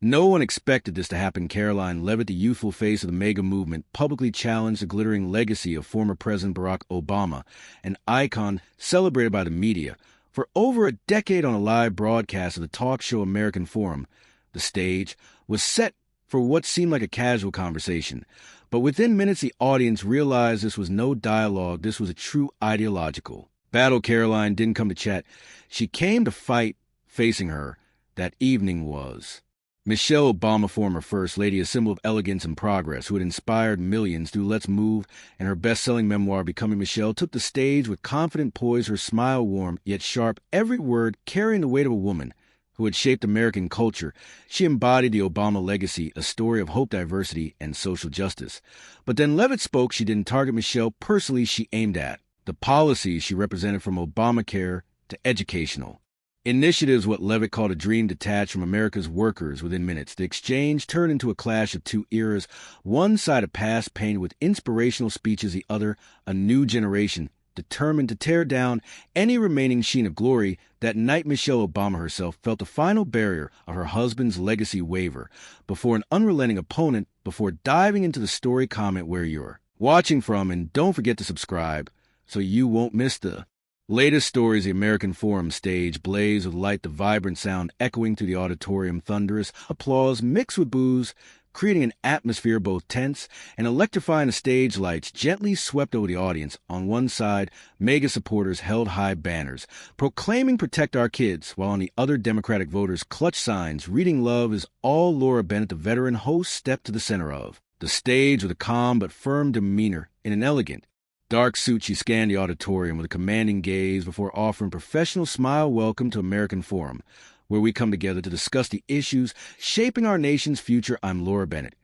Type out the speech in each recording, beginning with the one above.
No one expected this to happen. Caroline Leavitt, the youthful face of the MAGA movement, publicly challenged the glittering legacy of former President Barack Obama, an icon celebrated by the media. For over a decade on a live broadcast of the talk show American Forum, the stage was set for what seemed like a casual conversation. But within minutes, the audience realized this was no dialogue, this was a true ideological battle. Caroline didn't come to chat. She came to fight. Facing her that evening was Michelle Obama, former First Lady, a symbol of elegance and progress, who had inspired millions through Let's Move and her best-selling memoir, Becoming Michelle, took the stage with confident poise, her smile warm yet sharp, every word carrying the weight of a woman who had shaped American culture. She embodied the Obama legacy, a story of hope, diversity, and social justice. But then Leavitt spoke. She didn't target Michelle personally. She aimed at the policies she represented, from Obamacare to educational initiatives, what Leavitt called a dream detached from America's workers. Within minutes, the exchange turned into a clash of two eras, one side a past painted with inspirational speeches, the other a new generation determined to tear down any remaining sheen of glory. That night, Michelle Obama herself felt the final barrier of her husband's legacy waver before an unrelenting opponent. Before diving into the story, comment where you're watching from, and don't forget to subscribe so you won't miss the latest stories. The American Forum stage blazed with light, the vibrant sound echoing through the auditorium, thunderous applause mixed with boos, creating an atmosphere both tense and electrifying. The stage lights gently swept over the audience. On one side, MAGA supporters held high banners proclaiming "Protect Our Kids," while on the other, Democratic voters clutched signs reading "Love is All." Laura Bennett, the veteran host, stepped to the center of the stage with a calm but firm demeanor. In an elegant dark suit, she scanned the auditorium with a commanding gaze before offering professional smile. Welcome to American Forum, where we come together to discuss the issues shaping our nation's future. I'm Laura Bennett,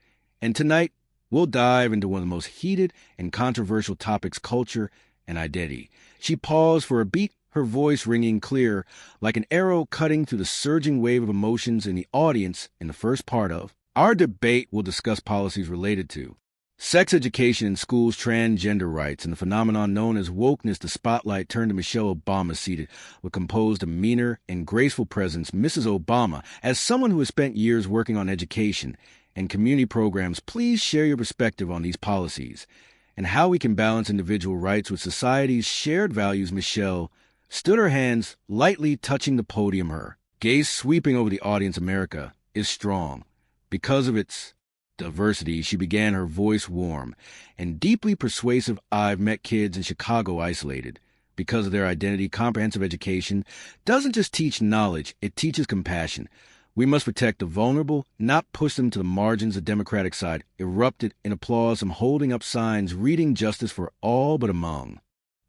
and tonight we'll dive into one of the most heated and controversial topics: culture and identity. She paused for a beat, her voice ringing clear like an arrow cutting through the surging wave of emotions in the audience. In the first part of our debate, we'll discuss policies related to sex education in schools, transgender rights, and the phenomenon known as wokeness. The spotlight turned to Michelle Obama, seated with composed demeanor and graceful presence. Mrs. Obama, as someone who has spent years working on education and community programs, please share your perspective on these policies and how we can balance individual rights with society's shared values. Michelle stood, her hands lightly touching the podium, her gaze sweeping over the audience. America is strong because of its diversity. She began, her voice warm and deeply persuasive. I've met kids in Chicago isolated because of their identity. Comprehensive education doesn't just teach knowledge, it teaches compassion. We must protect the vulnerable, not push them to the margins. The Democratic side erupted in applause, some holding up signs reading "Justice for All." But among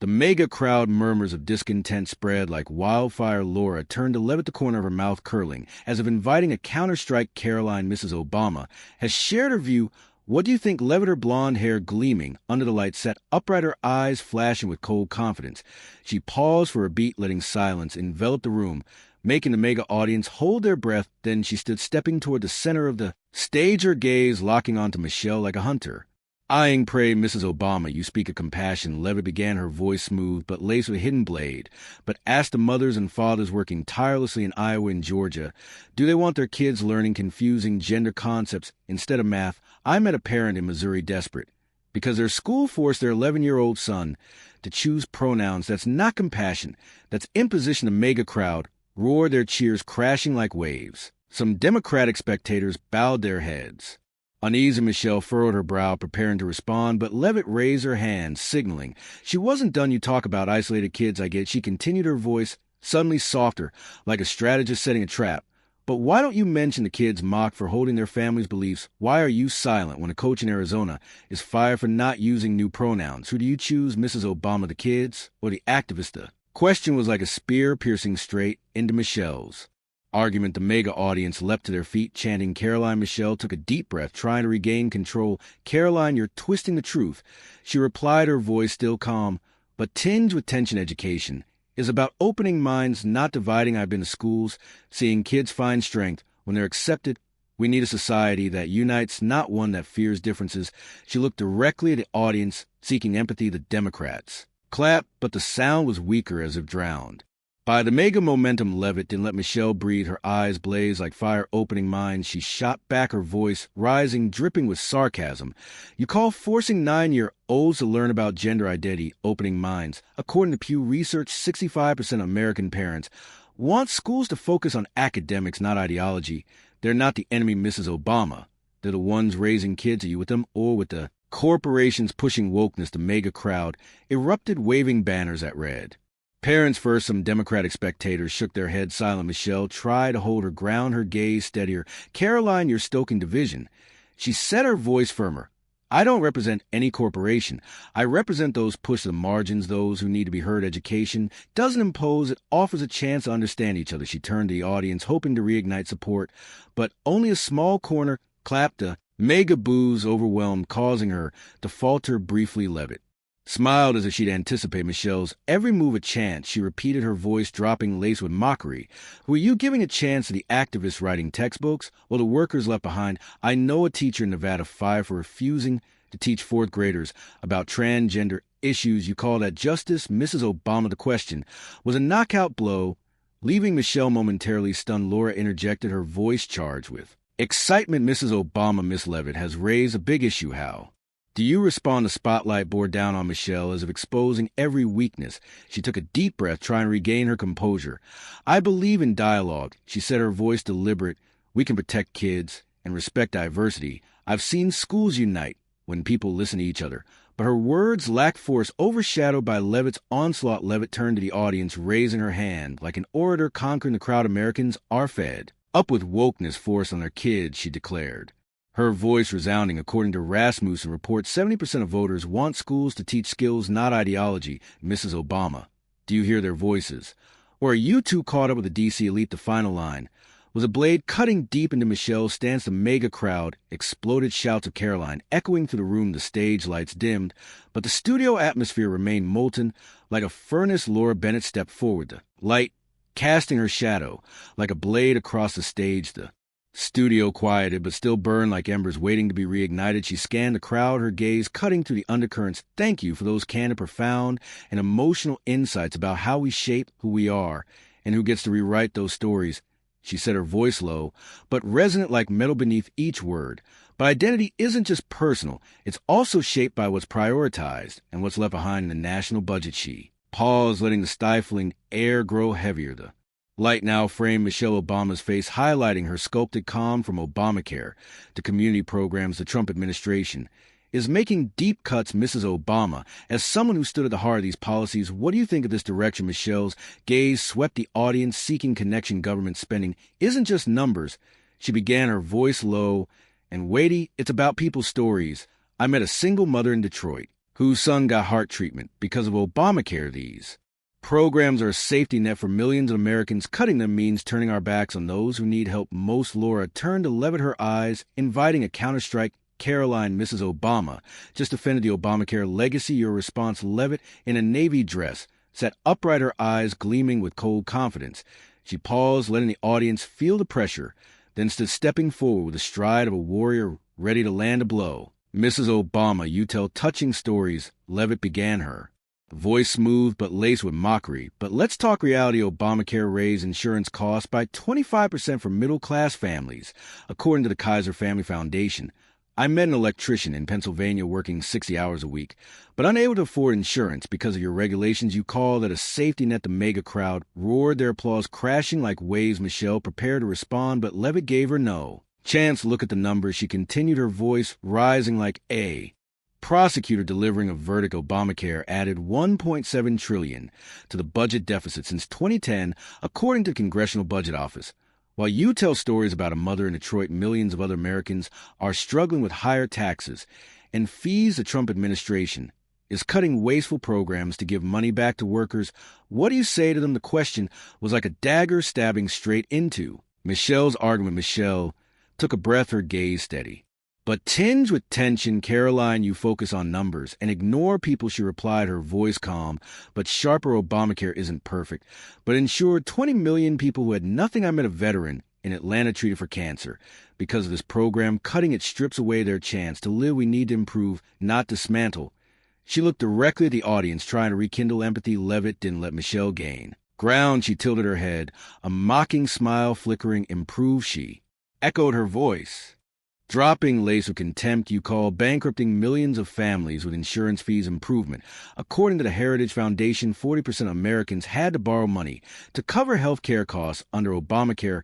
the MAGA crowd, murmurs of discontent spread like wildfire. Laura turned to Leavitt, the corner of her mouth curling, as if inviting a counterstrike. Caroline, Mrs. Obama, has shared her view. What do you think? Leavitt, her blonde hair gleaming under the light, sat upright, her eyes flashing with cold confidence. She paused for a beat, letting silence envelop the room, making the MAGA audience hold their breath. Then she stood, stepping toward the center of the stage, her gaze locking onto Michelle like a hunter eyeing prey. Mrs. Obama, you speak of compassion. Leavitt began, her voice smooth but laced with a hidden blade. But ask the mothers and fathers working tirelessly in Iowa and Georgia, do they want their kids learning confusing gender concepts instead of math? I met a parent in Missouri desperate because their school forced their 11-year-old son to choose pronouns. That's not compassion. That's imposition. The MAGA crowd roared, their cheers crashing like waves. Some Democratic spectators bowed their heads. Uneasy, Michelle furrowed her brow, preparing to respond, but Leavitt raised her hand, signaling she wasn't done. You talk about isolated kids, I get. She continued, her voice suddenly softer, like a strategist setting a trap. But why don't you mention the kids mocked for holding their family's beliefs? Why are you silent when a coach in Arizona is fired for not using new pronouns? Who do you choose, Mrs. Obama, the kids or the activists? The question was like a spear piercing straight into Michelle's argument. The MAGA audience leapt to their feet, chanting Caroline. Michelle took a deep breath, trying to regain control. Caroline, you're twisting the truth. She replied, her voice still calm, but tinged with tension. Education is about opening minds, not dividing. I've been to schools, seeing kids find strength when they're accepted. We need a society that unites, not one that fears differences. She looked directly at the audience, seeking empathy. The Democrats clapped, but the sound was weaker, as if drowned By the mega momentum, Leavitt didn't let Michelle breathe. Her eyes blazed like fire opening mines. She shot back, her voice rising, dripping with sarcasm. You call forcing 9-year-olds to learn about gender identity opening minds. According to Pew Research, 65% of American parents want schools to focus on academics, not ideology. They're not the enemy, Mrs. Obama. They're the ones raising kids. Are you with them or with the corporations pushing wokeness? The mega crowd erupted, waving banners that read, "Parents first." Some Democratic spectators shook their heads silent. Michelle tried to hold her ground, her gaze steadier. "Caroline, you're stoking division." She set her voice firmer. "I don't represent any corporation. I represent those pushed to the margins, those who need to be heard. Education doesn't impose, it offers a chance to understand each other." She turned to the audience, hoping to reignite support, but only a small corner clapped. A mega boos overwhelmed, causing her to falter briefly. Leavitt smiled as if she'd anticipated Michelle's every move a chance. She repeated, her voice dropping, laced with mockery. "Were you giving a chance to the activists writing textbooks? Well, the workers left behind. I know a teacher in Nevada fired for refusing to teach fourth graders about transgender issues. You call that justice?" Mrs. Obama, the question was a knockout blow. Leaving Michelle momentarily stunned, Laura interjected, her voice charged with excitement. "Mrs. Obama, Miss Leavitt has raised a big issue. How do you respond?" The spotlight bore down on Michelle as if exposing every weakness. She took a deep breath, trying to regain her composure. "I believe in dialogue," she said, her voice deliberate. "We can protect kids and respect diversity. I've seen schools unite when people listen to each other." But her words lacked force, overshadowed by Leavitt's onslaught. Leavitt turned to the audience, raising her hand. Like an orator conquering the crowd, "Americans are fed up with wokeness forced on their kids," she declared, her voice resounding. According to Rasmussen reports, 70% of voters want schools to teach skills, not ideology. Mrs. Obama, do you hear their voices? Or are you too caught up with the D.C. elite? The final line was a blade cutting deep into Michelle's stance. The mega crowd exploded, shouts of Caroline echoing through the room. The stage lights dimmed, but the studio atmosphere remained molten like a furnace. Laura Bennett stepped forward, the light casting her shadow like a blade across the stage. The studio quieted, but still burned like embers waiting to be reignited. She scanned the crowd, her gaze cutting through the undercurrents. "Thank you for those candid, profound, and emotional insights about how we shape who we are and who gets to rewrite those stories." She said, her voice low, but resonant like metal beneath each word. But identity isn't just personal. It's also shaped by what's prioritized and what's left behind in the national budget. She paused, letting the stifling air grow heavier. The light now framed Michelle Obama's face, highlighting her sculpted calm. From Obamacare to community programs, the Trump administration is making deep cuts. Mrs. Obama, as someone who stood at the heart of these policies, what do you think of this direction? Michelle's gaze swept the audience, seeking connection. Government spending isn't just numbers. She began, her voice low and weighty. It's about people's stories. I met a single mother in Detroit whose son got heart treatment because of Obamacare. These programs are a safety net for millions of Americans. Cutting them means turning our backs on those who need help most. Laura turned to Leavitt, her eyes inviting a counterstrike. "Caroline, Mrs. Obama just defended the Obamacare legacy. Your response?" Leavitt, in a navy dress, sat upright, her eyes gleaming with cold confidence. She paused, letting the audience feel the pressure, then stood stepping forward with the stride of a warrior ready to land a blow. "Mrs. Obama, you tell touching stories," Leavitt began, her voice smooth but laced with mockery. "But let's talk reality. Obamacare raised insurance costs by 25% for middle-class families, according to the Kaiser Family Foundation. I met an electrician in Pennsylvania working 60 hours a week, but unable to afford insurance because of your regulations. You call that a safety net?" The mega crowd roared, their applause crashing like waves. Michelle prepared to respond, but Leavitt gave her no chance. "Look at the numbers," she continued, her voice rising like a prosecutor delivering a verdict. Obamacare added $1.7 trillion to the budget deficit since 2010, according to the Congressional Budget Office. While you tell stories about a mother in Detroit, millions of other Americans are struggling with higher taxes and fees. The Trump administration is cutting wasteful programs to give money back to workers. What do you say to them? The question was like a dagger stabbing straight into Michelle's argument. Michelle took a breath, her gaze steady but tinged with tension. "Caroline, you focus on numbers and ignore people," she replied, her voice calm but sharper. "Obamacare isn't perfect, but insured 20 million people who had nothing. I met a veteran in Atlanta treated for cancer. Because of this program, cutting it strips away their chance to live. We need to improve, not dismantle." She looked directly at the audience, trying to rekindle empathy. Leavitt didn't let Michelle gain ground, she tilted her head, a mocking smile flickering. Improve, she echoed her voice. Dropping lace with contempt, you call bankrupting millions of families with insurance fees improvement. According to the Heritage Foundation, 40% of Americans had to borrow money to cover health care costs under Obamacare.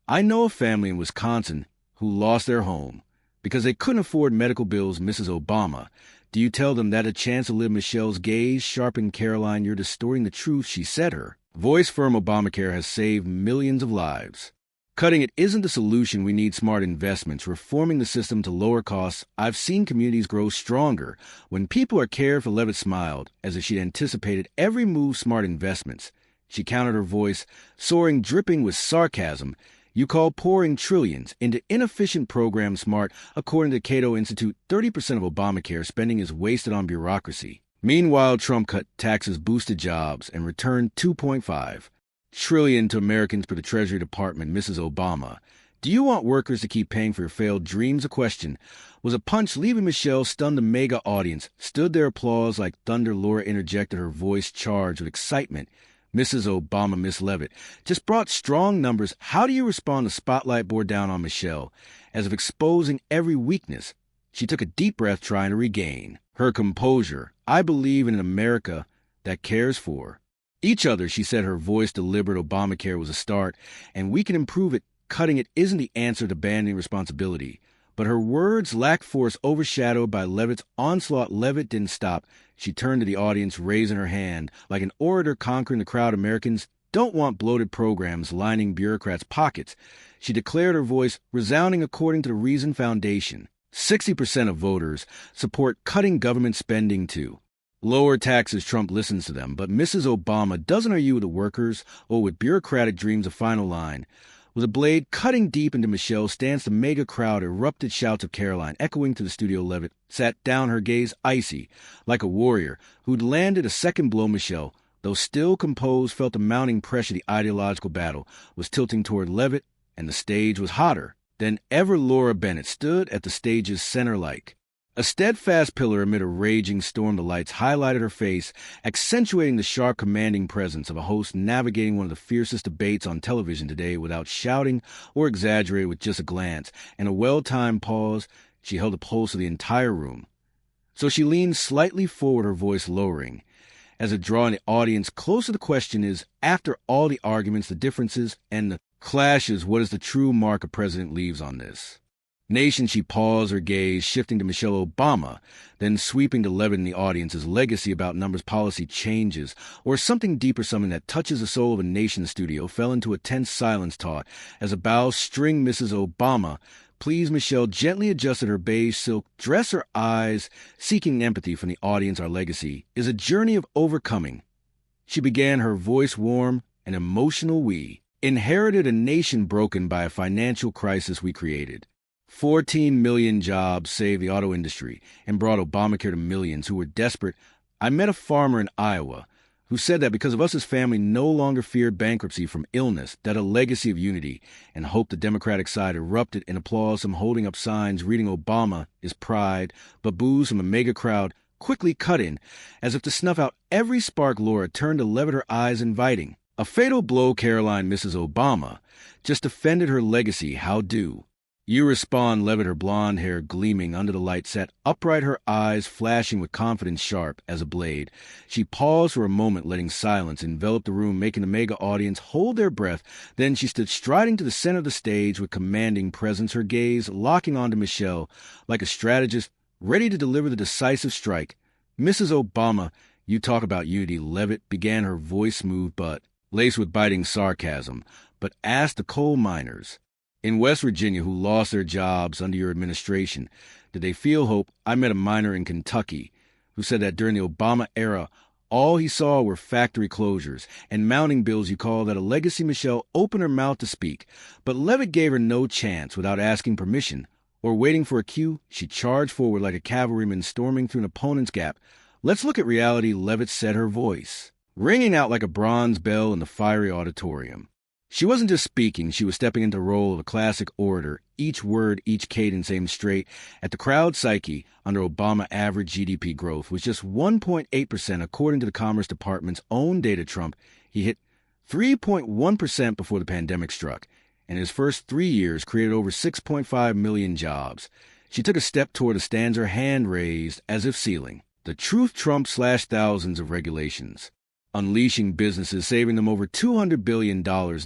I know a family in Wisconsin who lost their home because they couldn't afford medical bills. Mrs. Obama, do you tell them that a chance to live? Michelle's gaze sharpened. Caroline, you're distorting the truth, she said. Her voice firm. Obamacare has saved millions of lives. Cutting it isn't the solution. We need smart investments, reforming the system to lower costs. I've seen communities grow stronger when people are cared for. Leavitt smiled, as if she'd anticipated every move. Smart investments. She countered, her voice soaring, dripping with sarcasm. You call pouring trillions into inefficient programs smart. According to the Cato Institute, 30% of Obamacare spending is wasted on bureaucracy. Meanwhile, Trump cut taxes, boosted jobs, and returned $2.5 trillion to Americans per the Treasury Department. Mrs. Obama, do you want workers to keep paying for your failed dreams? A question was a punch, leaving Michelle stunned. The mega audience stood there, applause like thunder. Laura interjected, her voice charged with excitement. Mrs. Obama, Miss Leavitt just brought strong numbers. How do you respond? The spotlight bore down on Michelle, as if exposing every weakness. She took a deep breath, trying to regain her composure. I believe in an America that cares for each other, she said, her voice deliberate. Obamacare was a start, and we can improve it. Cutting it isn't the answer to abandoning responsibility. But her words lacked force, overshadowed by Leavitt's onslaught. Leavitt didn't stop. She turned to the audience, raising her hand. Like an orator conquering the crowd, Americans don't want bloated programs lining bureaucrats' pockets. She declared, her voice resounding. According to the Reason Foundation, 60% of voters support cutting government spending too. Lower taxes. Trump listens to them, but Mrs. Obama doesn't argue with the workers or with bureaucratic dreams. A final line was a blade cutting deep into Michelle's stance. The mega crowd erupted, shouts of Caroline echoing to the studio. Leavitt sat down, her gaze icy, like a warrior who'd landed a second blow. Michelle, though still composed, felt the mounting pressure. The ideological battle was tilting toward Leavitt, and the stage was hotter than ever. Laura Bennett stood at the stage's center like a steadfast pillar amid a raging storm. The lights highlighted her face, accentuating the sharp, commanding presence of a host navigating one of the fiercest debates on television today without shouting or exaggerating. With just a glance and a well-timed pause, she held the pulse of the entire room. So she leaned slightly forward, her voice lowering, as it drawing the audience closer. The question is, after all the arguments, the differences, and the clashes, what is the true mark a president leaves on this nation? She paused, her gaze shifting to Michelle Obama, then sweeping to Leavitt and the audience's legacy. About numbers, policy changes, or something deeper, something that touches the soul of a nation. The studio fell into a tense silence, taut as a bow string. Mrs. Obama, please. Michelle gently adjusted her beige silk dress, her eyes seeking empathy from the audience. Our legacy is a journey of overcoming, she began, her voice warm and emotional. We inherited a nation broken by a financial crisis we created. 14 million jobs saved the auto industry and brought Obamacare to millions who were desperate. I met a farmer in Iowa who said that because of us, his family no longer feared bankruptcy from illness, that a legacy of unity and hope. The Democratic side erupted in applause, some holding up signs reading Obama is pride, but boos from a mega crowd quickly cut in as if to snuff out every spark. Laura turned to Leavitt, her eyes inviting. A fatal blow, Caroline. Mrs. Obama just defended her legacy. How do you respond? Leavitt, her blonde hair gleaming under the light, sat upright, her eyes flashing with confidence, sharp as a blade. She paused for a moment, letting silence envelop the room, making the mega audience hold their breath. Then she stood striding to the center of the stage with commanding presence, her gaze locking onto Michelle like a strategist ready to deliver the decisive strike. Mrs. Obama, you talk about unity. Leavitt began, her voice smooth but laced with biting sarcasm, but asked the coal miners in West Virginia who lost their jobs under your administration, did they feel hope? I met a miner in Kentucky who said that during the Obama era, all he saw were factory closures and mounting bills. You call that a legacy? Michelle opened her mouth to speak, but Leavitt gave her no chance. Without asking permission or waiting for a cue, she charged forward like a cavalryman storming through an opponent's gap. Let's look at reality, Leavitt said, her voice ringing out like a bronze bell in the fiery auditorium. She wasn't just speaking, she was stepping into the role of a classic orator, each word, each cadence aimed straight at the crowd's psyche. Under Obama, average GDP growth was just 1.8%, according to the Commerce Department's own data. Trump, he hit 3.1% before the pandemic struck, and his first 3 years created over 6.5 million jobs. She took a step toward a stanza, hand raised as if sealing. The truth Trump slashed thousands of regulations, unleashing businesses, saving them over $200 billion,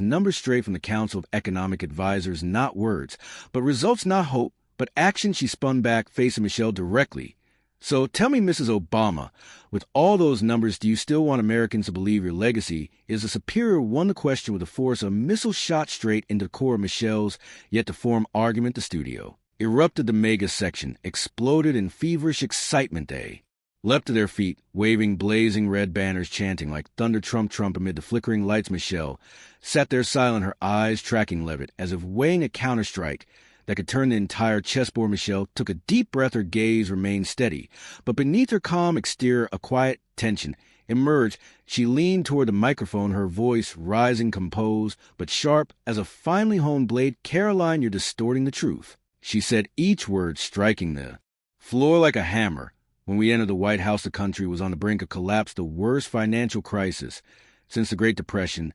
numbers straight from the Council of Economic Advisors, not words, but results, not hope, but action. She spun back, facing Michelle directly. So tell me, Mrs. Obama, with all those numbers, do you still want Americans to believe your legacy is a superior one? To question with the force, a missile shot straight into the core of Michelle's yet-to-form argument. The studio erupted. The mega section exploded in feverish excitement. They leapt to their feet, waving blazing red banners, chanting like thunder, Trump, Trump. Amid the flickering lights, Michelle sat there silent, her eyes tracking Leavitt, as if weighing a counterstrike that could turn the entire chessboard. Michelle took a deep breath, her gaze remained steady, but beneath her calm exterior a quiet tension emerged. She leaned toward the microphone, her voice rising, composed but sharp as a finely honed blade. "Caroline, you're distorting the truth," she said, each word striking the floor like a hammer. "When we entered the White House, the country was on the brink of collapse, the worst financial crisis since the Great Depression.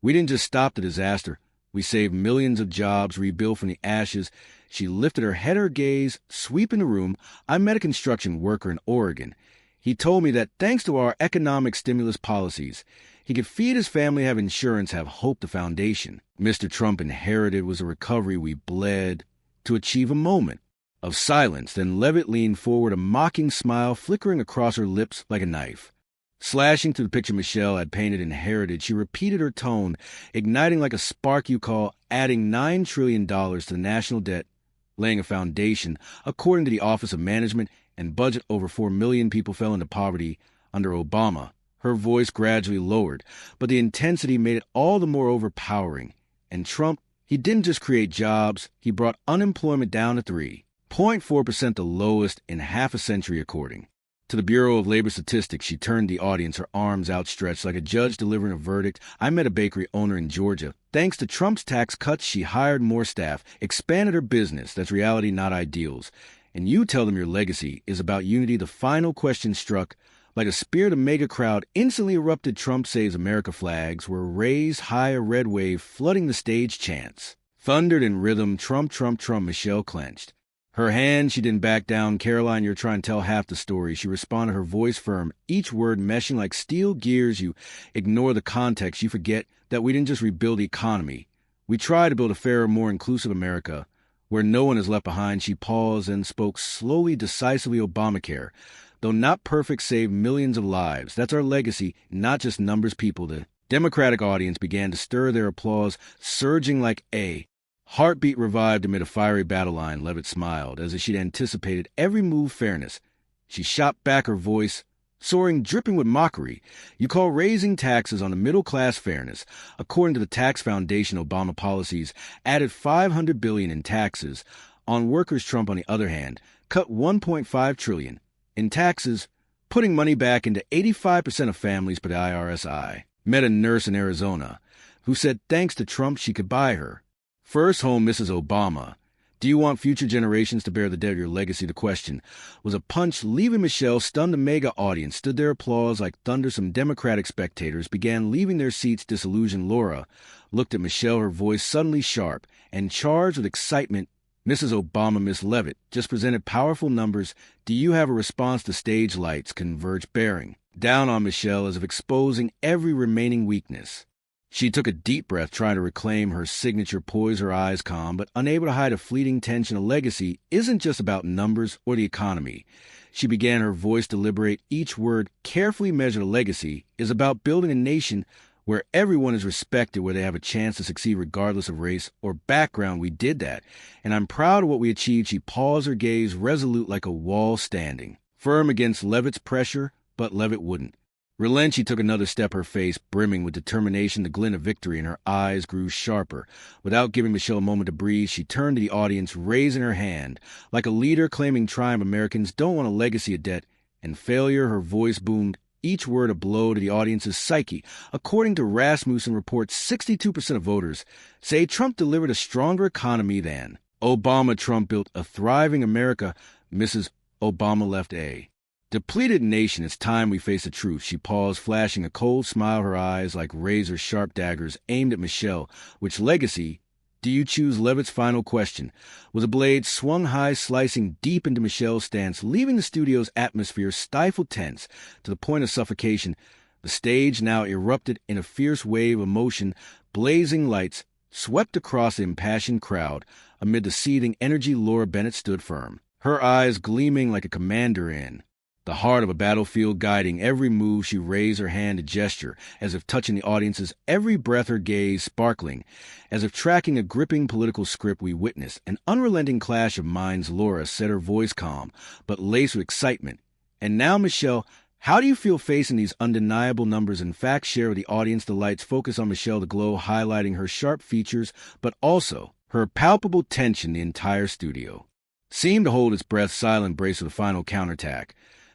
We didn't just stop the disaster. We saved millions of jobs, rebuilt from the ashes." She lifted her head, her gaze sweeping the room. "I met a construction worker in Oregon. He told me that thanks to our economic stimulus policies, he could feed his family, have insurance, have hope. The foundation Mr. Trump inherited was a recovery we bled to achieve." A moment of silence. Then Leavitt leaned forward, a mocking smile flickering across her lips like a knife slashing through the picture Michelle had painted and inherited. She repeated, her tone igniting like a spark you call, "Adding $9 trillion to the national debt, laying a foundation. According to the Office of Management and Budget, over 4 million people fell into poverty under Obama." Her voice gradually lowered, but the intensity made it all the more overpowering. "And Trump, he didn't just create jobs, he brought unemployment down to 3.4%, the lowest in half a century, according to the Bureau of Labor Statistics." She turned the audience, her arms outstretched like a judge delivering a verdict. "I met a bakery owner in Georgia. Thanks to Trump's tax cuts, she hired more staff, expanded her business. That's reality, not ideals. And you tell them your legacy is about unity." The final question struck like a spear. The mega crowd instantly erupted. "Trump saves America" flags were raised high, a red wave flooding the stage. Chants thundered in rhythm. "Trump, Trump, Trump." Michelle clenched her hand. She didn't back down. "Caroline, you're trying to tell half the story," she responded, her voice firm, each word meshing like steel gears. "You ignore the context. You forget that we didn't just rebuild the economy. We tried to build a fairer, more inclusive America where no one is left behind." She paused and spoke slowly, decisively. "Obamacare, though not perfect, saved millions of lives. That's our legacy, not just numbers." People, the Democratic audience began to stir, their applause surging like a heartbeat revived amid a fiery battle line. Leavitt smiled, as if she'd anticipated every move. "Fairness," she shot back, her voice soaring, dripping with mockery. "You call raising taxes on the middle class fairness? According to the Tax Foundation, Obama policies added $500 billion in taxes on workers. Trump, on the other hand, cut $1.5 trillion in taxes, putting money back into 85% of families." Per the IRS. "I met a nurse in Arizona who said thanks to Trump she could buy her first home." Mrs. Obama, do you want future generations to bear the debt of your legacy? The question was a punch, leaving Michelle stunned. The mega audience stood there, applause like thunder. Some Democratic spectators began leaving their seats, disillusioned. Laura looked at Michelle, her voice suddenly sharp and charged with excitement. "Mrs. Obama, Miss Leavitt just presented powerful numbers. Do you have a response?" The stage lights converged, bearing down on Michelle as if exposing every remaining weakness. She took a deep breath, trying to reclaim her signature poise, her eyes calm, but unable to hide a fleeting tension. "A legacy isn't just about numbers or the economy." She began, her voice deliberate, each word carefully measured. "A legacy is about building a nation where everyone is respected, where they have a chance to succeed regardless of race or background. We did that, and I'm proud of what we achieved." She paused, her gaze resolute like a wall standing firm against Leavitt's pressure, but Leavitt wouldn't relent. She took another step, her face brimming with determination, the glint of victory, and her eyes grew sharper. Without giving Michelle a moment to breathe, she turned to the audience, raising her hand like a leader claiming triumph. "Americans don't want a legacy of debt and failure." Her voice boomed, each word a blow to the audience's psyche. According to Rasmussen reports, 62% of voters say Trump delivered a stronger economy than Obama. "Trump built a thriving America." Mrs. Obama left a Depleted nation, it's time we face the truth. She paused, flashing a cold smile, her eyes like razor-sharp daggers aimed at Michelle. Which legacy do you choose? Leavitt's final question, with a blade swung high, slicing deep into Michelle's stance, leaving the studio's atmosphere stifled tense to the point of suffocation. The stage now erupted in a fierce wave of emotion. Blazing lights swept across the impassioned crowd. Amid the seething energy, Laura Bennett stood firm, her eyes gleaming like a commander in the heart of a battlefield, guiding every move. She raised her hand to gesture, as if touching the audience's every breath, her gaze sparkling, as if tracking a gripping political script we witnessed. An unrelenting clash of minds. Laura said, her voice calm, but laced with excitement. And now, Michelle, how do you feel facing these undeniable numbers and facts? Share with the audience. The lights focus on Michelle, the glow highlighting her sharp features, but also her palpable tension. The entire studio seemed to hold its breath, silent brace for the final counterattack.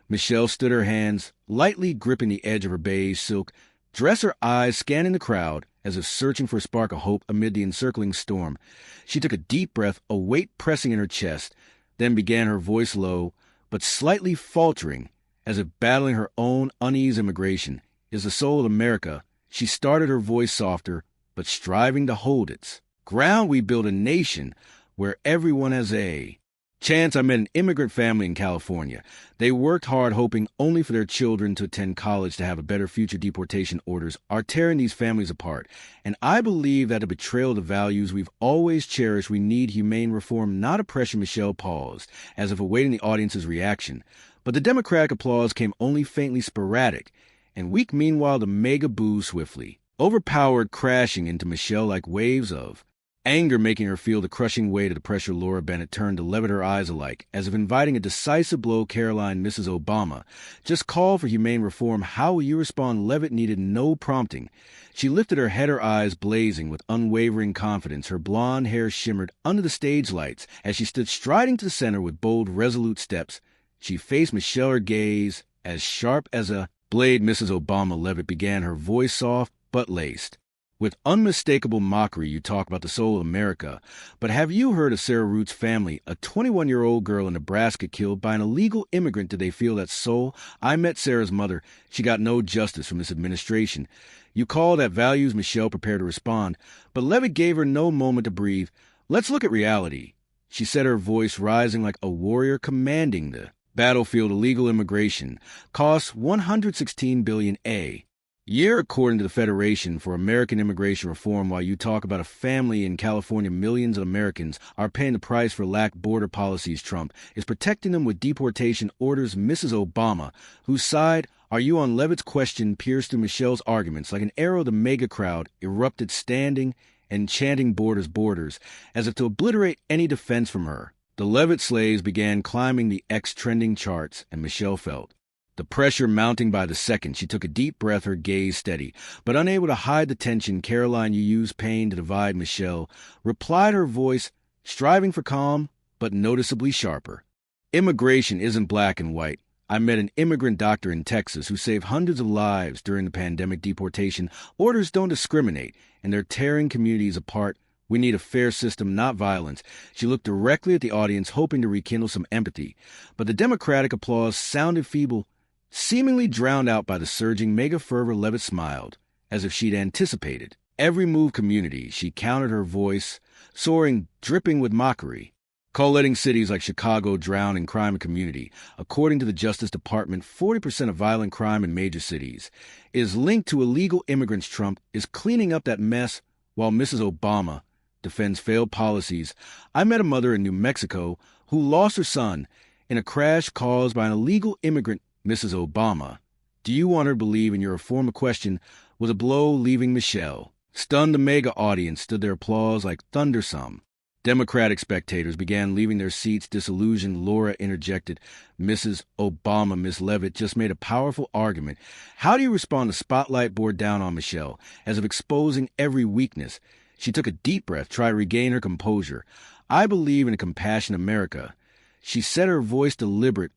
Michelle stood, her hands lightly gripping the edge of her beige silk dress, her eyes scanning the crowd as if searching for a spark of hope amid the encircling storm. She took a deep breath, a weight pressing in her chest, then began, her voice low but slightly faltering, as if battling her own unease. Immigration is the soul of America. She started, her voice softer but striving to hold its ground. We build a nation where everyone has a chance. I met an immigrant family in California. They worked hard, hoping only for their children to attend college, to have a better future. Deportation orders are tearing these families apart, and I believe that a betrayal of the values we've always cherished. We need humane reform, not oppression. Michelle paused, as if awaiting the audience's reaction, but the Democratic applause came only faintly, sporadic and weak. Meanwhile, the mega boos swiftly overpowered, crashing into Michelle like waves of anger, making her feel the crushing weight of the pressure. Laura Bennett turned to Leavitt, her eyes alike, as if inviting a decisive blow. Caroline, Mrs. Obama just called for humane reform. How will you respond? Leavitt needed no prompting. She lifted her head, her eyes blazing with unwavering confidence. Her blonde hair shimmered under the stage lights as she stood striding to the center with bold, resolute steps. She faced Michelle, her gaze as sharp as a blade. Mrs. Obama, Leavitt began, her voice soft but laced with unmistakable mockery. You talk about the soul of America, but have you heard of Sarah Root's family, a 21-year-old girl in Nebraska killed by an illegal immigrant? Did they feel that soul? I met Sarah's mother. She got no justice from this administration. You call that values? Michelle prepared to respond, but Leavitt gave her no moment to breathe. Let's look at reality, she said, her voice rising like a warrior commanding the battlefield. Illegal immigration costs $116 billion a year, according to the Federation for American Immigration Reform. While you talk about a family in California, millions of Americans are paying the price for lax border policies. Trump is protecting them with deportation orders. Mrs. Obama, whose side are you on? Leavitt's question pierced through Michelle's arguments like an arrow. The mega crowd erupted, standing and chanting borders, borders, as if to obliterate any defense from her. The Leavitt slaves began climbing the X trending charts, and Michelle felt the pressure mounting by the second. She took a deep breath, her gaze steady, but unable to hide the tension. Caroline, you use pain to divide. Michelle replied, her voice striving for calm, but noticeably sharper. Immigration isn't black and white. I met an immigrant doctor in Texas who saved hundreds of lives during the pandemic. Deportation orders don't discriminate, and they're tearing communities apart. We need a fair system, not violence. She looked directly at the audience, hoping to rekindle some empathy, but the Democratic applause sounded feeble, seemingly drowned out by the surging mega fervor. Leavitt smiled, as if she'd anticipated every move. Community, she countered, her voice soaring, dripping with mockery. Call letting cities like Chicago drown in crime and community. According to the Justice Department, 40% of violent crime in major cities is linked to illegal immigrants. Trump is cleaning up that mess, while Mrs. Obama defends failed policies. I met a mother in New Mexico who lost her son in a crash caused by an illegal immigrant. Mrs. Obama, do you want her to believe in your reform? A question with a blow, leaving Michelle stunned. The mega audience stood their applause like thunder. Some Democratic spectators began leaving their seats, disillusioned. Laura interjected, Mrs. Obama, Miss Leavitt just made a powerful argument. How do you respond? The spotlight bore down on Michelle, as if exposing every weakness. She took a deep breath, tried to regain her composure. I believe in a compassionate America, she said, her voice deliberate.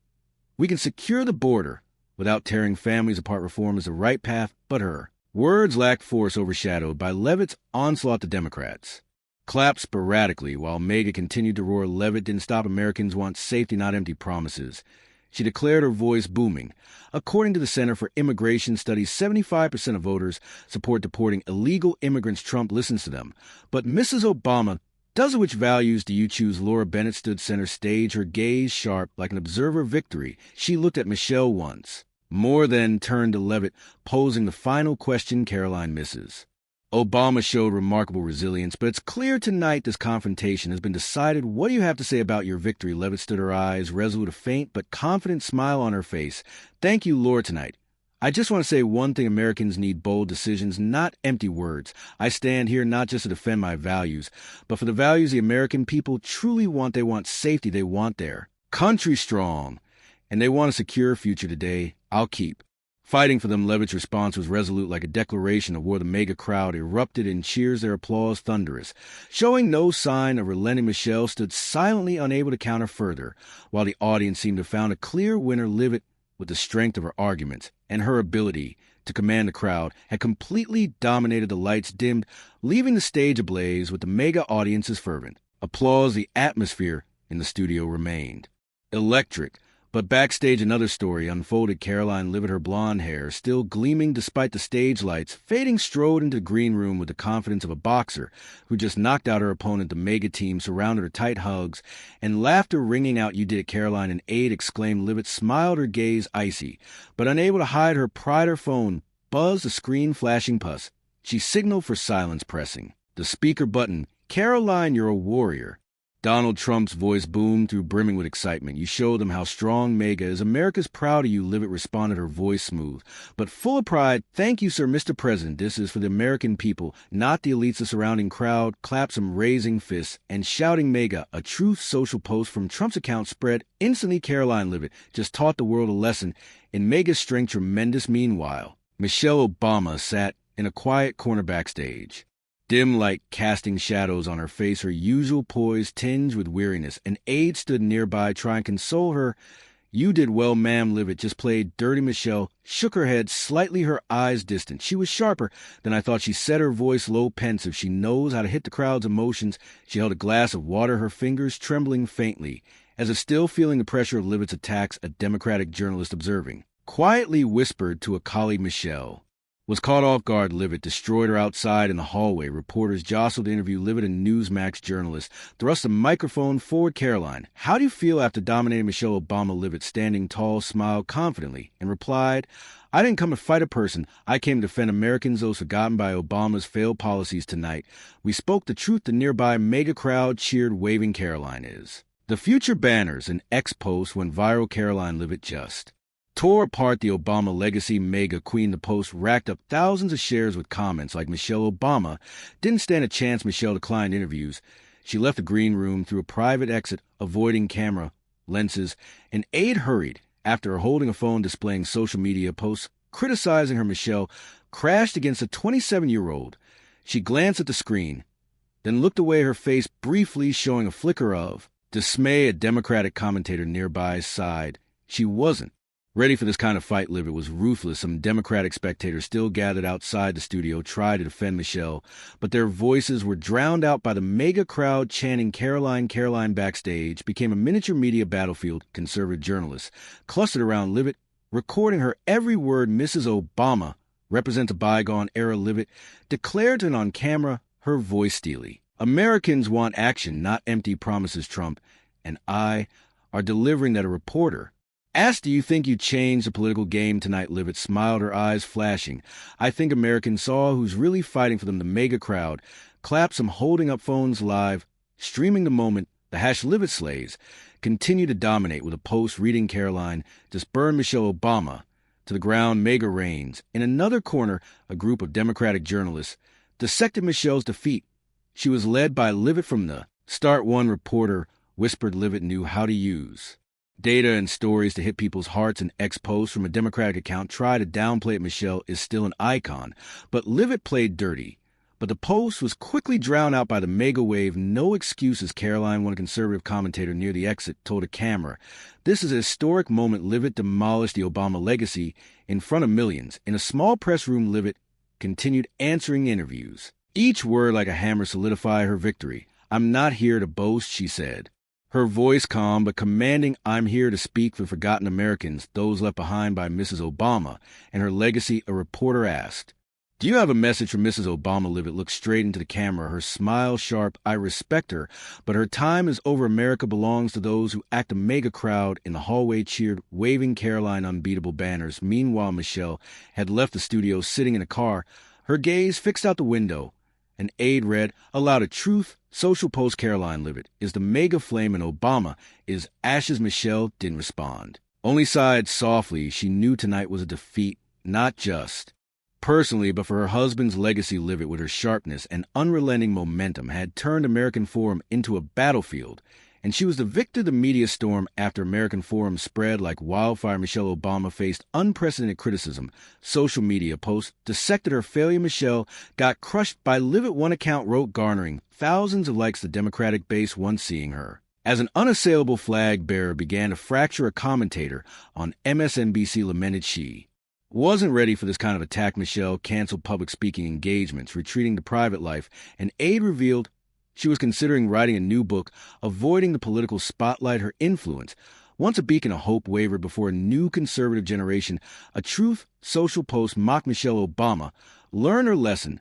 We can secure the border without tearing families apart. Reform is the right path, but her words lacked force, overshadowed by Leavitt's onslaught. The Democrats clapped sporadically while MAGA continued to roar. Leavitt didn't stop. Americans want safety, not empty promises. she declared, her voice booming. According to the Center for Immigration Studies, 75% of voters support deporting illegal immigrants. Trump listens to them. But Mrs. Obama, does which values do you choose? Laura Bennett stood center stage, her gaze sharp like an observer of victory. She looked at Michelle once. More then turned to Leavitt, posing the final question Caroline misses. Obama showed remarkable resilience, but it's clear tonight this confrontation has been decided. What do you have to say about your victory? Leavitt stood, her eyes resolute, a faint but confident smile on her face. Thank you, Laura, tonight. I just want to say one thing: Americans need bold decisions, not empty words. I stand here not just to defend my values, but for the values the American people truly want. They want safety. They want their country strong. And they want a secure future today. I'll keep fighting for them. Leavitt's response was resolute, like a declaration of war. The mega crowd erupted in cheers, their applause thunderous. Showing no sign of relenting, Michelle stood silently, unable to counter further, while the audience seemed to have found a clear winner. Leavitt, with the strength of her arguments and her ability to command the crowd, had completely dominated. The lights dimmed, leaving the stage ablaze with the mega audience's fervent applause. The atmosphere in the studio remained electric. But backstage, another story unfolded. Caroline Leavitt, her blonde hair still gleaming despite the stage lights fading, strode into the green room with the confidence of a boxer who just knocked out her opponent. The mega team surrounded her, tight hugs and laughter ringing out. "You did it, Caroline." An aide exclaimed. Leavitt smiled, her gaze icy, but unable to hide her pride. Her phone buzzed, the screen flashing pus. She signaled for silence, pressing the speaker button. "Caroline, you're a warrior." Donald Trump's voice boomed through, brimming with excitement. "You showed them how strong MAGA is. America's proud of you." Leavitt responded, her voice smooth but full of pride. "Thank you, sir." "Mr. President, this is for the American people, not the elites." The surrounding crowd clapped, some raising fists and shouting MAGA. A Truth Social post from Trump's account spread instantly. Caroline Leavitt just taught the world a lesson in MAGA's strength. Tremendous. Meanwhile, Michelle Obama sat in a quiet corner backstage, dim light casting shadows on her face, her usual poise tinged with weariness. An aide stood nearby, trying to console her. "You did well, ma'am." Leavitt just played dirty. Michelle shook her head slightly, her eyes distant. "She was sharper than I thought," she said, her voice low, pensive. "She knows how to hit the crowd's emotions." She held a glass of water, her fingers trembling faintly, as if still feeling the pressure of Leavitt's attacks. A Democratic journalist, observing, quietly whispered to a colleague. Michelle was caught off guard. Leavitt destroyed her outside in the hallway. Reporters jostled to interview Leavitt, and Newsmax journalists thrust a microphone forward. "Caroline, how do you feel after dominating Michelle Obama?" Leavitt, standing tall, smiled confidently and replied, "I didn't come to fight a person. I came to defend Americans, those forgotten by Obama's failed policies." Tonight, we spoke the truth. The nearby mega crowd cheered, waving Caroline is the future banners. An X post went viral. Caroline Leavitt just tore apart the Obama legacy. Mega queen. The post racked up thousands of shares with comments like, "Michelle Obama didn't stand a chance." Michelle declined interviews. She left the green room through a private exit, avoiding camera lenses. An aide hurried after her, holding a phone displaying social media posts criticizing her. Michelle crashed against a 27-year-old. She glanced at the screen, then looked away, her face briefly showing a flicker of dismay. A Democratic commentator nearby sighed. She wasn't ready for this kind of fight. Leavitt was ruthless. Some Democratic spectators still gathered outside the studio, tried to defend Michelle, but their voices were drowned out by the mega crowd chanting "Caroline, Caroline." Backstage became a miniature media battlefield. Conservative journalists clustered around Leavitt, recording her every word. "Mrs. Obama represents a bygone era," Leavitt declared, and on camera, her voice steely. "Americans want action, not empty promises. Trump and I are delivering that." A reporter asked, "Do you think you changed the political game tonight?" Leavitt smiled, her eyes flashing. "I think Americans saw who's really fighting for them." The mega crowd clapped, some holding up phones live, streaming the moment. The #Leavitt slays continued to dominate, with a post reading, "Caroline just burned Michelle Obama to the ground. Mega reigns." In another corner, a group of Democratic journalists dissected Michelle's defeat. She was led by Leavitt from the start. One reporter whispered Leavitt knew how to use data and stories to hit people's hearts. An X post from a Democratic account tried to downplay it. "Michelle is still an icon, but Leavitt played dirty." But the post was quickly drowned out by the mega wave. "No excuses, Caroline," one conservative commentator near the exit told a camera. "This is a historic moment." Leavitt demolished the Obama legacy in front of millions. In a small press room, Leavitt continued answering interviews. Each word like a hammer solidified her victory. "I'm not here to boast," she said. Her voice calm but commanding, "I'm here to speak for forgotten Americans, those left behind by Mrs. Obama, and her legacy," a reporter asked. "Do you have a message for Mrs. Obama?" Leavitt looked straight into the camera, her smile sharp. "I respect her, but her time is over. America belongs to those who act." A mega crowd in the hallway cheered, waving Caroline unbeatable banners. Meanwhile, Michelle had left the studio, sitting in a car, her gaze fixed out the window. An aide read aloud a Truth Social post. "Caroline Leavitt is the mega flame and Obama is ashes." Michelle didn't respond, only sighed softly. She knew tonight was a defeat, not just personally, but for her husband's legacy. Leavitt, with her sharpness and unrelenting momentum, had turned American Forum into a battlefield, and she was the victor of the media storm. After American Forum spread like wildfire, Michelle Obama faced unprecedented criticism. Social media posts dissected her failure. Michelle got crushed by Leavitt, one account wrote, garnering thousands of likes. The Democratic base, once seeing her as an unassailable flag bearer, began to fracture. A commentator on MSNBC lamented she wasn't ready for this kind of attack. Michelle canceled public speaking engagements, retreating to private life. An aide revealed she was considering writing a new book, avoiding the political spotlight. Her influence, once a beacon of hope, wavered before a new conservative generation. A Truth Social post mocked Michelle Obama. "Learn her lesson.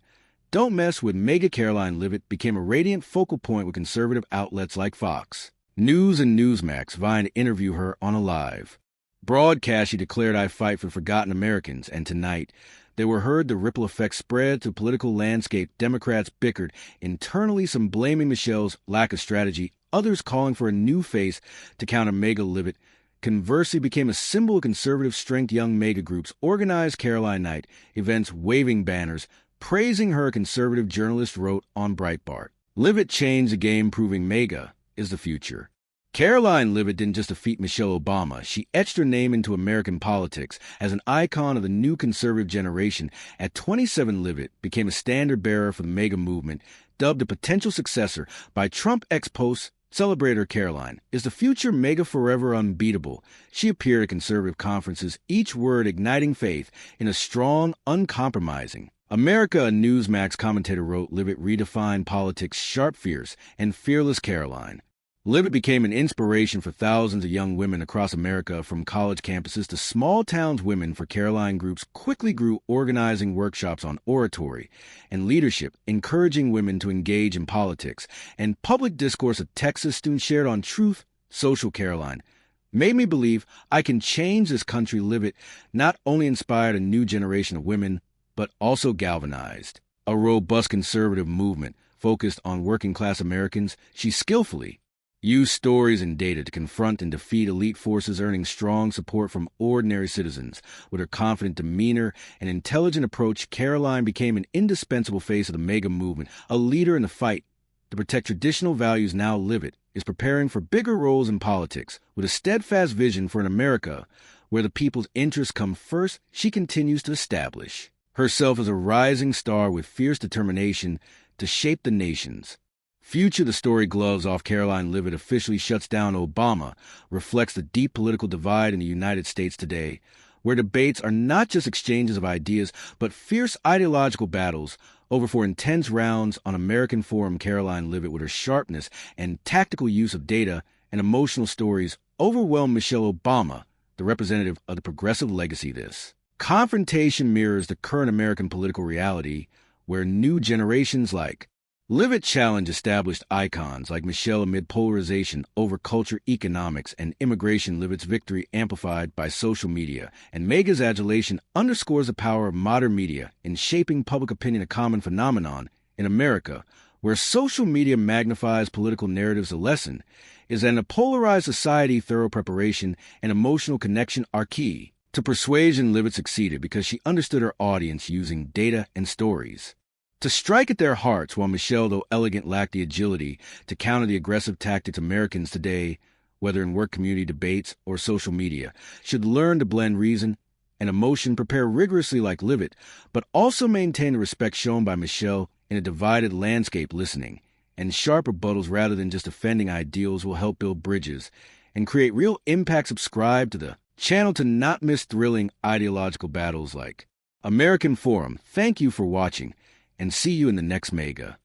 Don't mess with mega." Caroline Leavitt became a radiant focal point with conservative outlets like Fox News and Newsmax vying to interview her on a live broadcast. She declared, "I fight for forgotten Americans." And tonight, they were heard. The ripple effect spread to the political landscape. Democrats bickered internally, some blaming Michelle's lack of strategy, others calling for a new face to counter mega. Leavitt conversely became a symbol of conservative strength. Young mega groups organized Caroline Night events, waving banners, praising her. A conservative journalist wrote on Breitbart, "Leavitt changed the game, proving mega is the future." Caroline Leavitt didn't just defeat Michelle Obama. She etched her name into American politics as an icon of the new conservative generation. At 27, Leavitt became a standard-bearer for the mega movement, dubbed a potential successor by Trump. Ex-posts celebrated her. Caroline is the future mega, forever unbeatable. She appeared at conservative conferences, each word igniting faith in a strong, uncompromising America. A Newsmax commentator wrote, "Leavitt redefined politics, sharp, fierce, and fearless." Caroline Leavitt became an inspiration for thousands of young women across America, from college campuses to small towns. Women for Caroline groups quickly grew, organizing workshops on oratory and leadership, encouraging women to engage in politics and public discourse. A Texas student shared on Truth Social, "Caroline made me believe I can change this country." Leavitt not only inspired a new generation of women, but also galvanized a robust conservative movement focused on working-class Americans. She skillfully used stories and data to confront and defeat elite forces, earning strong support from ordinary citizens. With her confident demeanor and intelligent approach, Caroline became an indispensable face of the mega movement, a leader in the fight to protect traditional values. Now Leavitt is preparing for bigger roles in politics. With a steadfast vision for an America where the people's interests come first, she continues to establish herself as a rising star with fierce determination to shape the nation's future. The story gloves off. Caroline Leavitt officially shuts down Obama, reflects the deep political divide in the United States today, where debates are not just exchanges of ideas, but fierce ideological battles over for intense rounds. On American Forum, Caroline Leavitt, with her sharpness and tactical use of data and emotional stories, overwhelmed Michelle Obama, the representative of the progressive legacy. This confrontation mirrors the current American political reality, where new generations like Leavitt challenge established icons like Michelle amid polarization over culture, economics, and immigration. Leavitt's victory, amplified by social media and mega's adulation, underscores the power of modern media in shaping public opinion, a common phenomenon in America where social media magnifies political narratives. The lesson is that in a polarized society, thorough preparation and emotional connection are key to persuasion. Leavitt succeeded because she understood her audience, using data and stories to strike at their hearts, while Michelle, though elegant, lacked the agility to counter the aggressive tactics. Americans today, whether in work, community debates, or social media, should learn to blend reason and emotion, prepare rigorously like Leavitt, but also maintain the respect shown by Michelle in a divided landscape. Listening and sharp rebuttals rather than just offending ideals will help build bridges and create real impact. Subscribe to the channel to not miss thrilling ideological battles like American Forum. Thank you for watching, and see you in the next mega.